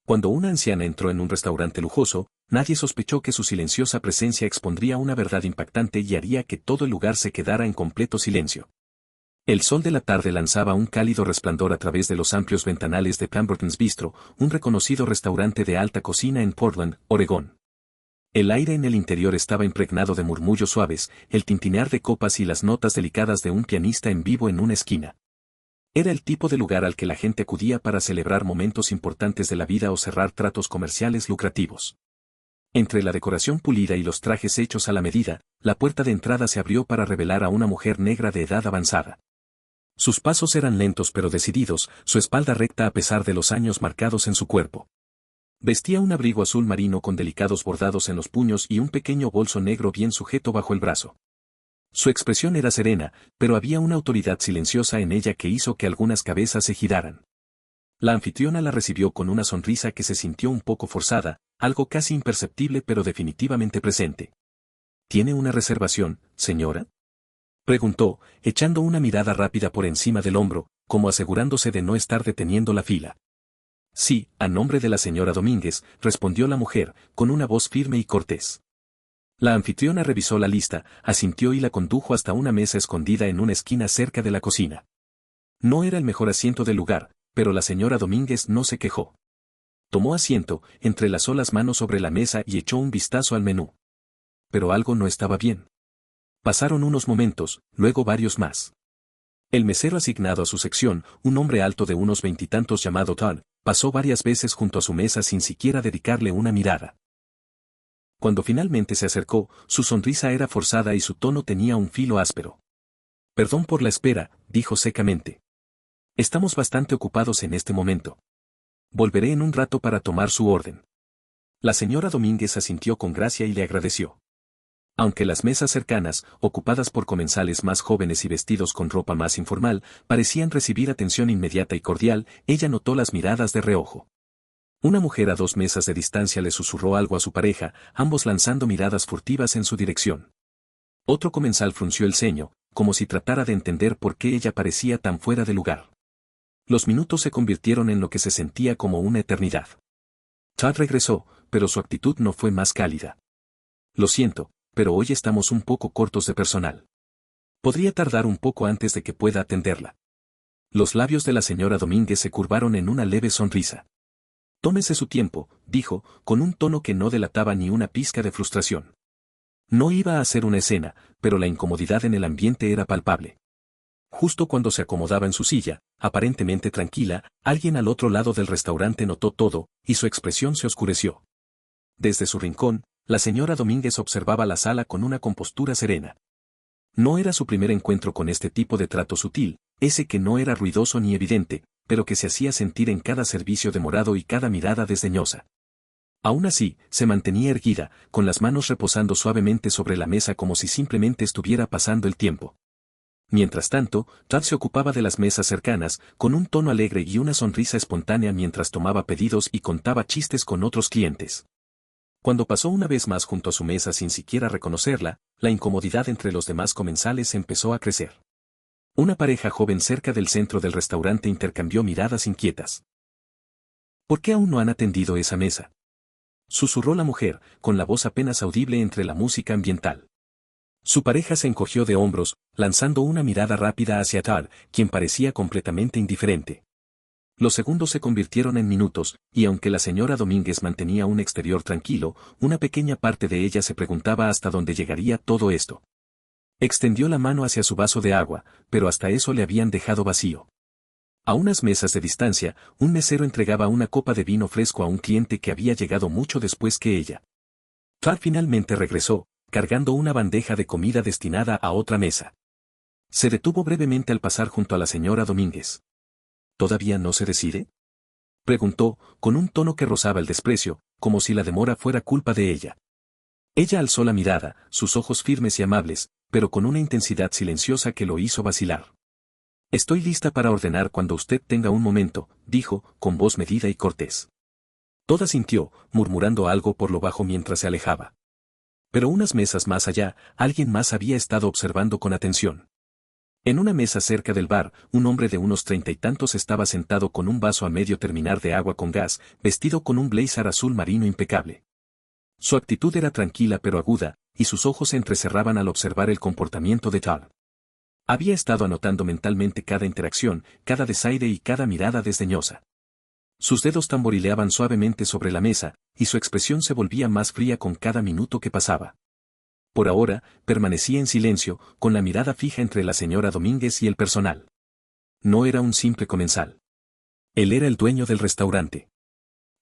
Cuando una anciana entró en un restaurante lujoso, nadie sospechó que su silenciosa presencia expondría una verdad impactante y haría que todo el lugar se quedara en completo silencio. El sol de la tarde lanzaba un cálido resplandor a través de los amplios ventanales de Pemberton's Bistro, un reconocido restaurante de alta cocina en Portland, Oregón. El aire en el interior estaba impregnado de murmullos suaves, el tintinear de copas y las notas delicadas de un pianista en vivo en una esquina. Era el tipo de lugar al que la gente acudía para celebrar momentos importantes de la vida o cerrar tratos comerciales lucrativos. Entre la decoración pulida y los trajes hechos a la medida, la puerta de entrada se abrió para revelar a una mujer negra de edad avanzada. Sus pasos eran lentos pero decididos, su espalda recta a pesar de los años marcados en su cuerpo. Vestía un abrigo azul marino con delicados bordados en los puños y un pequeño bolso negro bien sujeto bajo el brazo. Su expresión era serena, pero había una autoridad silenciosa en ella que hizo que algunas cabezas se giraran. La anfitriona la recibió con una sonrisa que se sintió un poco forzada, algo casi imperceptible pero definitivamente presente. ¿Tiene una reservación, señora?, preguntó, echando una mirada rápida por encima del hombro, como asegurándose de no estar deteniendo la fila. Sí, a nombre de la señora Domínguez, respondió la mujer, con una voz firme y cortés. La anfitriona revisó la lista, asintió y la condujo hasta una mesa escondida en una esquina cerca de la cocina. No era el mejor asiento del lugar, pero la señora Domínguez no se quejó. Tomó asiento, entrelazó las manos sobre la mesa y echó un vistazo al menú. Pero algo no estaba bien. Pasaron unos momentos, luego varios más. El mesero asignado a su sección, un hombre alto de unos veintitantos llamado Todd, pasó varias veces junto a su mesa sin siquiera dedicarle una mirada. Cuando finalmente se acercó, su sonrisa era forzada y su tono tenía un filo áspero. Perdón por la espera, dijo secamente. Estamos bastante ocupados en este momento. Volveré en un rato para tomar su orden. La señora Domínguez asintió con gracia y le agradeció. Aunque las mesas cercanas, ocupadas por comensales más jóvenes y vestidos con ropa más informal, parecían recibir atención inmediata y cordial, ella notó las miradas de reojo. Una mujer a 2 mesas de distancia le susurró algo a su pareja, ambos lanzando miradas furtivas en su dirección. Otro comensal frunció el ceño, como si tratara de entender por qué ella parecía tan fuera de lugar. Los minutos se convirtieron en lo que se sentía como una eternidad. Todd regresó, pero su actitud no fue más cálida. Lo siento, pero hoy estamos un poco cortos de personal. Podría tardar un poco antes de que pueda atenderla. Los labios de la señora Domínguez se curvaron en una leve sonrisa. Tómese su tiempo, dijo, con un tono que no delataba ni una pizca de frustración. No iba a hacer una escena, pero la incomodidad en el ambiente era palpable. Justo cuando se acomodaba en su silla, aparentemente tranquila, alguien al otro lado del restaurante notó todo, y su expresión se oscureció. Desde su rincón, la señora Domínguez observaba la sala con una compostura serena. No era su primer encuentro con este tipo de trato sutil, ese que no era ruidoso ni evidente, pero que se hacía sentir en cada servicio demorado y cada mirada desdeñosa. Aún así, se mantenía erguida, con las manos reposando suavemente sobre la mesa como si simplemente estuviera pasando el tiempo. Mientras tanto, Todd se ocupaba de las mesas cercanas, con un tono alegre y una sonrisa espontánea mientras tomaba pedidos y contaba chistes con otros clientes. Cuando pasó una vez más junto a su mesa sin siquiera reconocerla, la incomodidad entre los demás comensales empezó a crecer. Una pareja joven cerca del centro del restaurante intercambió miradas inquietas. ¿Por qué aún no han atendido esa mesa?, susurró la mujer, con la voz apenas audible entre la música ambiental. Su pareja se encogió de hombros, lanzando una mirada rápida hacia Todd, quien parecía completamente indiferente. Los segundos se convirtieron en minutos, y aunque la señora Domínguez mantenía un exterior tranquilo, una pequeña parte de ella se preguntaba hasta dónde llegaría todo esto. Extendió la mano hacia su vaso de agua, pero hasta eso le habían dejado vacío. A unas mesas de distancia, un mesero entregaba una copa de vino fresco a un cliente que había llegado mucho después que ella. Todd finalmente regresó, cargando una bandeja de comida destinada a otra mesa. Se detuvo brevemente al pasar junto a la señora Domínguez. ¿Todavía no se decide?, preguntó, con un tono que rozaba el desprecio, como si la demora fuera culpa de ella. Ella alzó la mirada, sus ojos firmes y amables, pero con una intensidad silenciosa que lo hizo vacilar. Estoy lista para ordenar cuando usted tenga un momento, dijo, con voz medida y cortés. Todd asintió, murmurando algo por lo bajo mientras se alejaba. Pero unas mesas más allá, alguien más había estado observando con atención. En una mesa cerca del bar, un hombre de unos 30 y tantos estaba sentado con un vaso a medio terminar de agua con gas, vestido con un blazer azul marino impecable. Su actitud era tranquila pero aguda, y sus ojos se entrecerraban al observar el comportamiento de Todd. Había estado anotando mentalmente cada interacción, cada desaire y cada mirada desdeñosa. Sus dedos tamborileaban suavemente sobre la mesa, y su expresión se volvía más fría con cada minuto que pasaba. Por ahora, permanecía en silencio, con la mirada fija entre la señora Domínguez y el personal. No era un simple comensal. Él era el dueño del restaurante.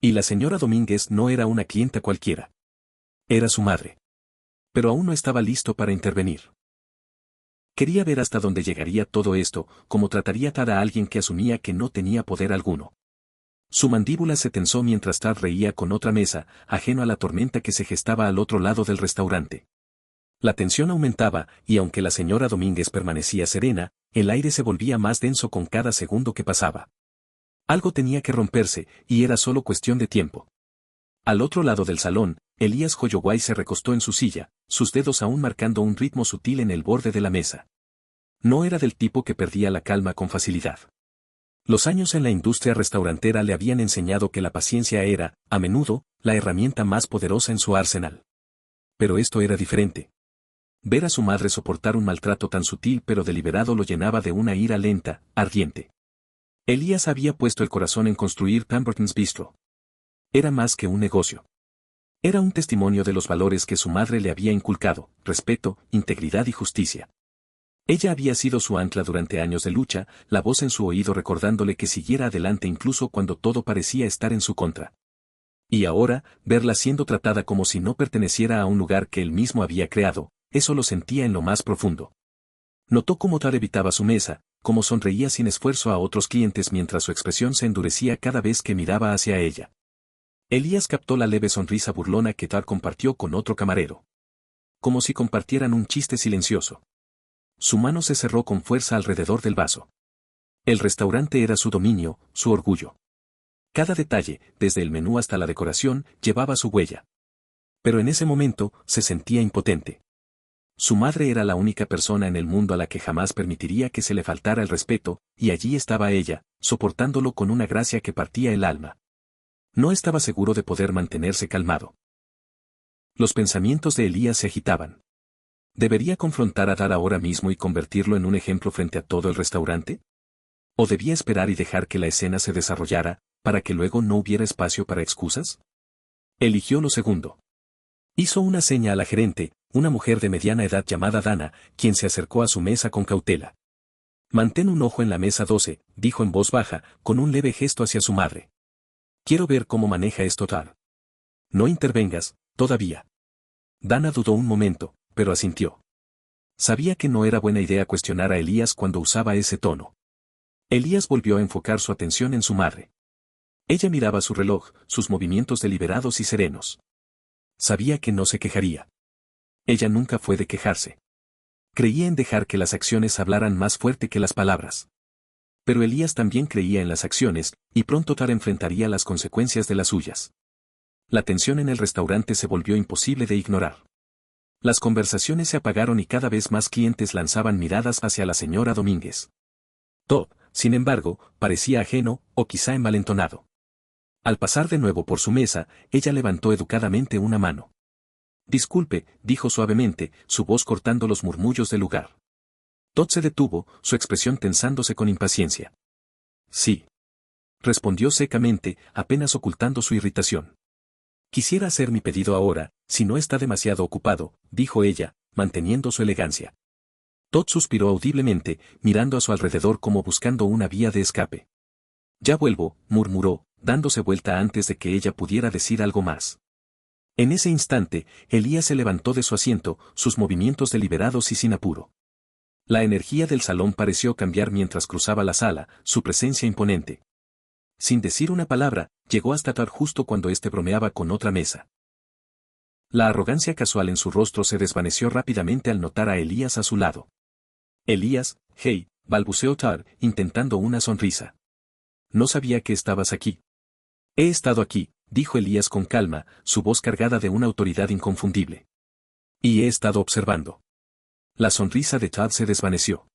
Y la señora Domínguez no era una clienta cualquiera. Era su madre. Pero aún no estaba listo para intervenir. Quería ver hasta dónde llegaría todo esto, cómo trataría Tad a alguien que asumía que no tenía poder alguno. Su mandíbula se tensó mientras Tad reía con otra mesa, ajeno a la tormenta que se gestaba al otro lado del restaurante. La tensión aumentaba, y aunque la señora Domínguez permanecía serena, el aire se volvía más denso con cada segundo que pasaba. Algo tenía que romperse, y era solo cuestión de tiempo. Al otro lado del salón, Elías Holloway se recostó en su silla, sus dedos aún marcando un ritmo sutil en el borde de la mesa. No era del tipo que perdía la calma con facilidad. Los años en la industria restaurantera le habían enseñado que la paciencia era, a menudo, la herramienta más poderosa en su arsenal. Pero esto era diferente. Ver a su madre soportar un maltrato tan sutil pero deliberado lo llenaba de una ira lenta, ardiente. Elías había puesto el corazón en construir Pemberton's Bistro. Era más que un negocio. Era un testimonio de los valores que su madre le había inculcado: respeto, integridad y justicia. Ella había sido su ancla durante años de lucha, la voz en su oído recordándole que siguiera adelante incluso cuando todo parecía estar en su contra. Y ahora, verla siendo tratada como si no perteneciera a un lugar que él mismo había creado, eso lo sentía en lo más profundo. Notó cómo Tad evitaba su mesa, cómo sonreía sin esfuerzo a otros clientes mientras su expresión se endurecía cada vez que miraba hacia ella. Elías captó la leve sonrisa burlona que Tad compartió con otro camarero. Como si compartieran un chiste silencioso. Su mano se cerró con fuerza alrededor del vaso. El restaurante era su dominio, su orgullo. Cada detalle, desde el menú hasta la decoración, llevaba su huella. Pero en ese momento, se sentía impotente. Su madre era la única persona en el mundo a la que jamás permitiría que se le faltara el respeto, y allí estaba ella, soportándolo con una gracia que partía el alma. No estaba seguro de poder mantenerse calmado. Los pensamientos de Elías se agitaban. ¿Debería confrontar a Tad ahora mismo y convertirlo en un ejemplo frente a todo el restaurante? ¿O debía esperar y dejar que la escena se desarrollara, para que luego no hubiera espacio para excusas? Eligió lo segundo. Hizo una seña a la gerente, una mujer de mediana edad llamada Dana, quien se acercó a su mesa con cautela. Mantén un ojo en la mesa 12, dijo en voz baja, con un leve gesto hacia su madre. Quiero ver cómo maneja esto Tad. No intervengas, todavía. Dana dudó un momento, pero asintió. Sabía que no era buena idea cuestionar a Elías cuando usaba ese tono. Elías volvió a enfocar su atención en su madre. Ella miraba su reloj, sus movimientos deliberados y serenos. Sabía que no se quejaría. Ella nunca fue de quejarse. Creía en dejar que las acciones hablaran más fuerte que las palabras. Pero Elías también creía en las acciones, y pronto Tad enfrentaría las consecuencias de las suyas. La tensión en el restaurante se volvió imposible de ignorar. Las conversaciones se apagaron y cada vez más clientes lanzaban miradas hacia la señora Domínguez. Todd, sin embargo, parecía ajeno, o quizá envalentonado. Al pasar de nuevo por su mesa, ella levantó educadamente una mano. Disculpe, dijo suavemente, su voz cortando los murmullos del lugar. Todd se detuvo, su expresión tensándose con impaciencia. Sí. Respondió secamente, apenas ocultando su irritación. Quisiera hacer mi pedido ahora, si no está demasiado ocupado, dijo ella, manteniendo su elegancia. Todd suspiró audiblemente, mirando a su alrededor como buscando una vía de escape. Ya vuelvo, murmuró, dándose vuelta antes de que ella pudiera decir algo más. En ese instante, Elías se levantó de su asiento, sus movimientos deliberados y sin apuro. La energía del salón pareció cambiar mientras cruzaba la sala, su presencia imponente. Sin decir una palabra, llegó hasta Tad justo cuando éste bromeaba con otra mesa. La arrogancia casual en su rostro se desvaneció rápidamente al notar a Elías a su lado. Elías, hey, balbuceó Tad, intentando una sonrisa. No sabía que estabas aquí. He estado aquí, dijo Elías con calma, su voz cargada de una autoridad inconfundible. Y he estado observando. La sonrisa de Tad se desvaneció.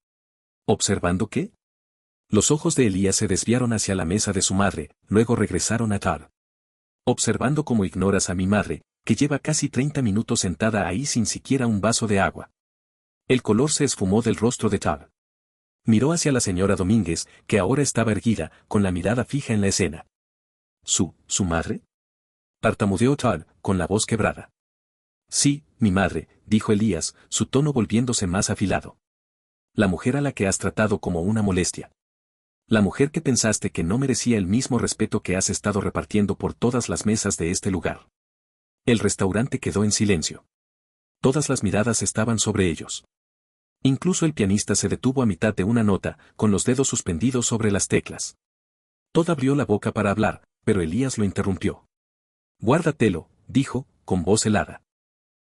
¿Observando qué? Los ojos de Elías se desviaron hacia la mesa de su madre, luego regresaron a Tar. Observando cómo ignoras a mi madre, que lleva casi 30 minutos sentada ahí sin siquiera un vaso de agua. El color se esfumó del rostro de Tar. Miró hacia la señora Domínguez, que ahora estaba erguida, con la mirada fija en la escena. ¿Su madre? Tartamudeó Tar, con la voz quebrada. Sí, mi madre, dijo Elías, su tono volviéndose más afilado. La mujer a la que has tratado como una molestia. La mujer que pensaste que no merecía el mismo respeto que has estado repartiendo por todas las mesas de este lugar. El restaurante quedó en silencio. Todas las miradas estaban sobre ellos. Incluso el pianista se detuvo a mitad de una nota, con los dedos suspendidos sobre las teclas. Todd abrió la boca para hablar, pero Elías lo interrumpió. Guárdatelo, dijo, con voz helada.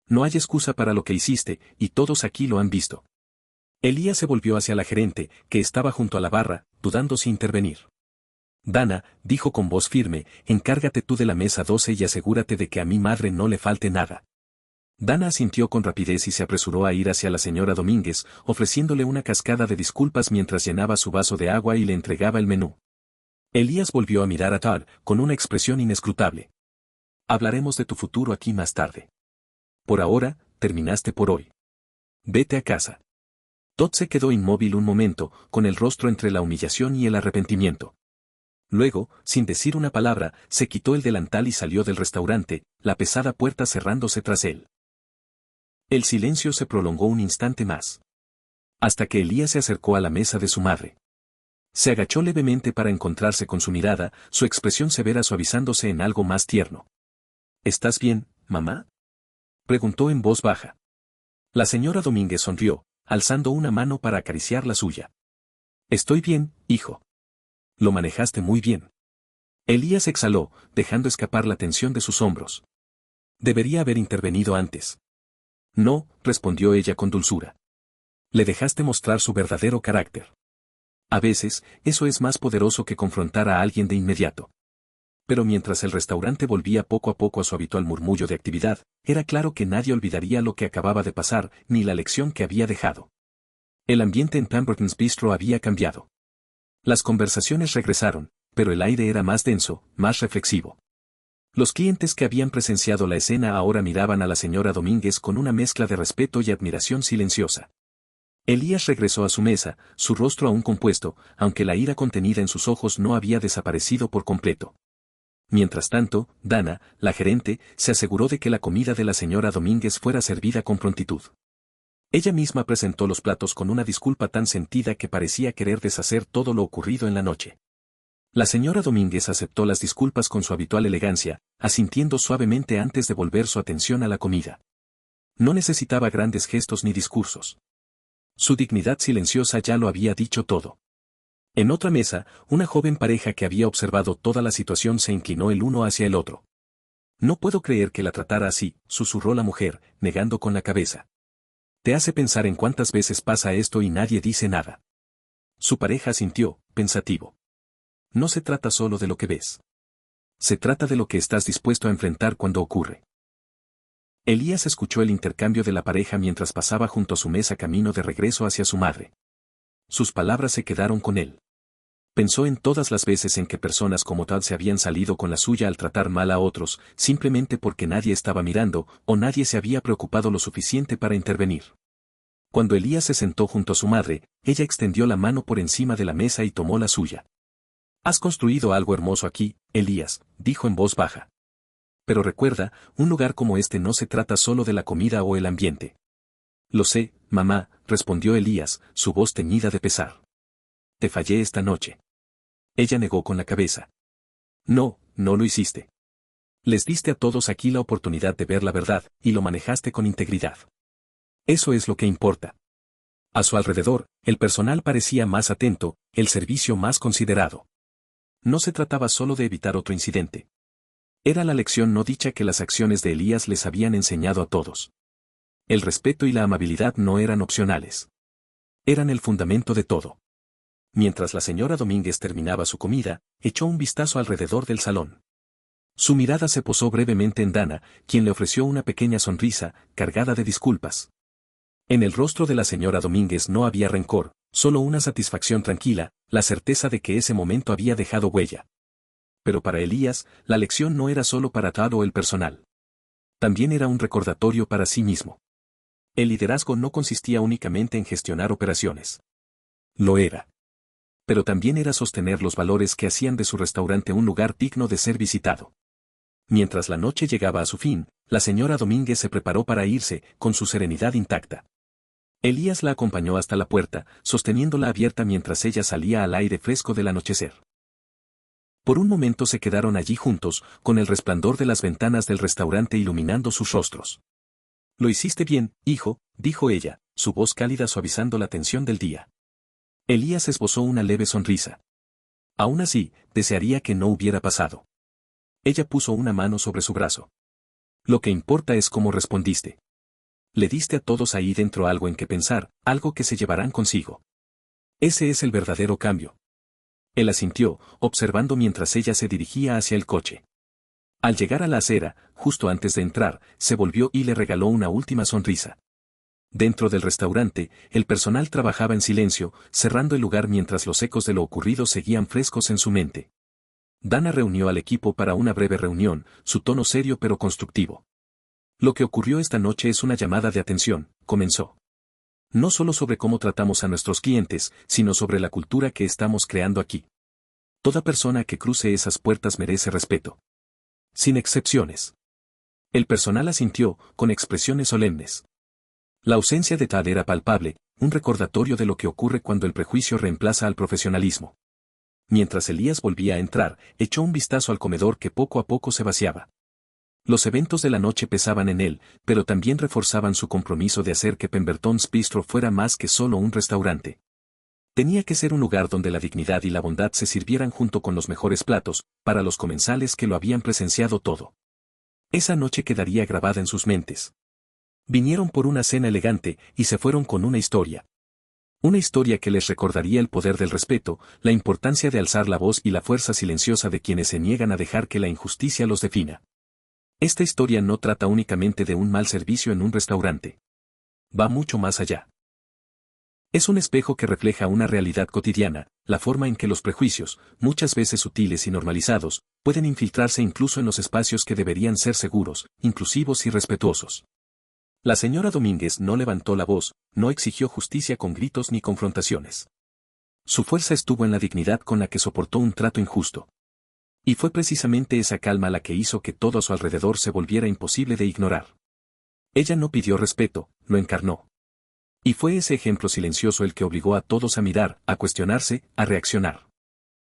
No hay excusa para lo que hiciste, y todos aquí lo han visto. Elías se volvió hacia la gerente, que estaba junto a la barra, dudando si intervenir. Dana, dijo con voz firme, encárgate tú de la mesa 12 y asegúrate de que a mi madre no le falte nada. Dana asintió con rapidez y se apresuró a ir hacia la señora Domínguez, ofreciéndole una cascada de disculpas mientras llenaba su vaso de agua y le entregaba el menú. Elías volvió a mirar a Todd, con una expresión inescrutable. Hablaremos de tu futuro aquí más tarde. Por ahora, terminaste por hoy. Vete a casa. Todd se quedó inmóvil un momento, con el rostro entre la humillación y el arrepentimiento. Luego, sin decir una palabra, se quitó el delantal y salió del restaurante, la pesada puerta cerrándose tras él. El silencio se prolongó un instante más. Hasta que Elías se acercó a la mesa de su madre. Se agachó levemente para encontrarse con su mirada, su expresión severa suavizándose en algo más tierno. ¿Estás bien, mamá? Preguntó en voz baja. La señora Domínguez sonrió, alzando una mano para acariciar la suya. Estoy bien, hijo. Lo manejaste muy bien. Elías exhaló, dejando escapar la tensión de sus hombros. Debería haber intervenido antes. No, respondió ella con dulzura. Le dejaste mostrar su verdadero carácter. A veces, eso es más poderoso que confrontar a alguien de inmediato. Pero mientras el restaurante volvía poco a poco a su habitual murmullo de actividad, era claro que nadie olvidaría lo que acababa de pasar, ni la lección que había dejado. El ambiente en Pemberton's Bistro había cambiado. Las conversaciones regresaron, pero el aire era más denso, más reflexivo. Los clientes que habían presenciado la escena ahora miraban a la señora Domínguez con una mezcla de respeto y admiración silenciosa. Elías regresó a su mesa, su rostro aún compuesto, aunque la ira contenida en sus ojos no había desaparecido por completo. Mientras tanto, Dana, la gerente, se aseguró de que la comida de la señora Domínguez fuera servida con prontitud. Ella misma presentó los platos con una disculpa tan sentida que parecía querer deshacer todo lo ocurrido en la noche. La señora Domínguez aceptó las disculpas con su habitual elegancia, asintiendo suavemente antes de volver su atención a la comida. No necesitaba grandes gestos ni discursos. Su dignidad silenciosa ya lo había dicho todo. En otra mesa, una joven pareja que había observado toda la situación se inclinó el uno hacia el otro. No puedo creer que la tratara así, susurró la mujer, negando con la cabeza. Te hace pensar en cuántas veces pasa esto y nadie dice nada. Su pareja asintió, pensativo. No se trata solo de lo que ves. Se trata de lo que estás dispuesto a enfrentar cuando ocurre. Elías escuchó el intercambio de la pareja mientras pasaba junto a su mesa camino de regreso hacia su madre. Sus palabras se quedaron con él. Pensó en todas las veces en que personas como Todd se habían salido con la suya al tratar mal a otros, simplemente porque nadie estaba mirando, o nadie se había preocupado lo suficiente para intervenir. Cuando Elías se sentó junto a su madre, ella extendió la mano por encima de la mesa y tomó la suya. Has construido algo hermoso aquí, Elías, dijo en voz baja. Pero recuerda, un lugar como este no se trata solo de la comida o el ambiente. Lo sé, mamá, respondió Elías, su voz teñida de pesar. Te fallé esta noche. Ella negó con la cabeza. No, no lo hiciste. Les diste a todos aquí la oportunidad de ver la verdad, y lo manejaste con integridad. Eso es lo que importa. A su alrededor, el personal parecía más atento, el servicio más considerado. No se trataba solo de evitar otro incidente. Era la lección no dicha que las acciones de Elías les habían enseñado a todos. El respeto y la amabilidad no eran opcionales. Eran el fundamento de todo. Mientras la señora Domínguez terminaba su comida, echó un vistazo alrededor del salón. Su mirada se posó brevemente en Dana, quien le ofreció una pequeña sonrisa, cargada de disculpas. En el rostro de la señora Domínguez no había rencor, Solo una satisfacción tranquila, la certeza de que ese momento había dejado huella. Pero para Elías, la lección no era solo para todo el personal. También era un recordatorio para sí mismo. El liderazgo no consistía únicamente en gestionar operaciones. Lo era. Pero también era sostener los valores que hacían de su restaurante un lugar digno de ser visitado. Mientras la noche llegaba a su fin, la señora Domínguez se preparó para irse, con su serenidad intacta. Elías la acompañó hasta la puerta, sosteniéndola abierta mientras ella salía al aire fresco del anochecer. Por un momento se quedaron allí juntos, con el resplandor de las ventanas del restaurante iluminando sus rostros. «Lo hiciste bien, hijo», dijo ella, su voz cálida suavizando la tensión del día. Elías esbozó una leve sonrisa. Aún así, desearía que no hubiera pasado. Ella puso una mano sobre su brazo. «Lo que importa es cómo respondiste. Le diste a todos ahí dentro algo en que pensar, algo que se llevarán consigo. Ese es el verdadero cambio». Él asintió, observando mientras ella se dirigía hacia el coche. Al llegar a la acera, justo antes de entrar, se volvió y le regaló una última sonrisa. Dentro del restaurante, el personal trabajaba en silencio, cerrando el lugar mientras los ecos de lo ocurrido seguían frescos en su mente. Dana reunió al equipo para una breve reunión, su tono serio pero constructivo. «Lo que ocurrió esta noche es una llamada de atención», comenzó. «No solo sobre cómo tratamos a nuestros clientes, sino sobre la cultura que estamos creando aquí. Toda persona que cruce esas puertas merece respeto. Sin excepciones». El personal asintió, con expresiones solemnes. La ausencia de tal era palpable, un recordatorio de lo que ocurre cuando el prejuicio reemplaza al profesionalismo. Mientras Elías volvía a entrar, echó un vistazo al comedor que poco a poco se vaciaba. Los eventos de la noche pesaban en él, pero también reforzaban su compromiso de hacer que Pemberton's Bistro fuera más que solo un restaurante. Tenía que ser un lugar donde la dignidad y la bondad se sirvieran junto con los mejores platos, para los comensales que lo habían presenciado todo. Esa noche quedaría grabada en sus mentes. Vinieron por una cena elegante y se fueron con una historia. Una historia que les recordaría el poder del respeto, la importancia de alzar la voz y la fuerza silenciosa de quienes se niegan a dejar que la injusticia los defina. Esta historia no trata únicamente de un mal servicio en un restaurante. Va mucho más allá. Es un espejo que refleja una realidad cotidiana, la forma en que los prejuicios, muchas veces sutiles y normalizados, pueden infiltrarse incluso en los espacios que deberían ser seguros, inclusivos y respetuosos. La señora Domínguez no levantó la voz, no exigió justicia con gritos ni confrontaciones. Su fuerza estuvo en la dignidad con la que soportó un trato injusto. Y fue precisamente esa calma la que hizo que todo a su alrededor se volviera imposible de ignorar. Ella no pidió respeto, lo encarnó. Y fue ese ejemplo silencioso el que obligó a todos a mirar, a cuestionarse, a reaccionar.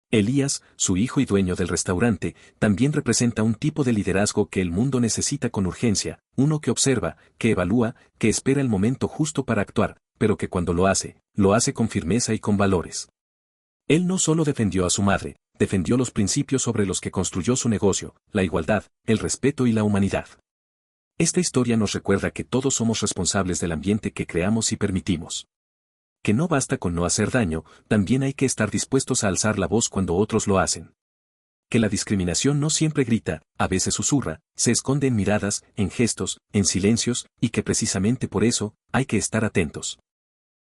Elías, su hijo y dueño del restaurante, también representa un tipo de liderazgo que el mundo necesita con urgencia, uno que observa, que evalúa, que espera el momento justo para actuar, pero que cuando lo hace con firmeza y con valores. Él no solo defendió a su madre, defendió los principios sobre los que construyó su negocio, la igualdad, el respeto y la humanidad. Esta historia nos recuerda que todos somos responsables del ambiente que creamos y permitimos. Que no basta con no hacer daño, también hay que estar dispuestos a alzar la voz cuando otros lo hacen. Que la discriminación no siempre grita, a veces susurra, se esconde en miradas, en gestos, en silencios, y que precisamente por eso, hay que estar atentos.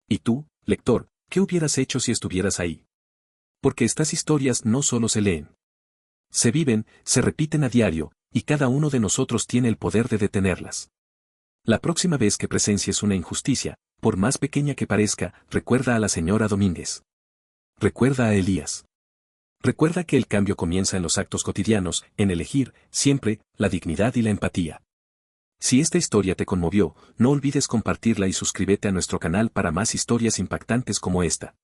¿Y tú, lector, qué hubieras hecho si estuvieras ahí? Porque estas historias no solo se leen. Se viven, se repiten a diario, y cada uno de nosotros tiene el poder de detenerlas. La próxima vez que presencies una injusticia, por más pequeña que parezca, recuerda a la señora Domínguez. Recuerda a Elías. Recuerda que el cambio comienza en los actos cotidianos, en elegir, siempre, la dignidad y la empatía. Si esta historia te conmovió, no olvides compartirla y suscríbete a nuestro canal para más historias impactantes como esta.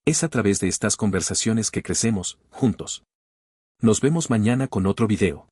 Es a través de estas conversaciones que crecemos, juntos. Nos vemos mañana con otro video.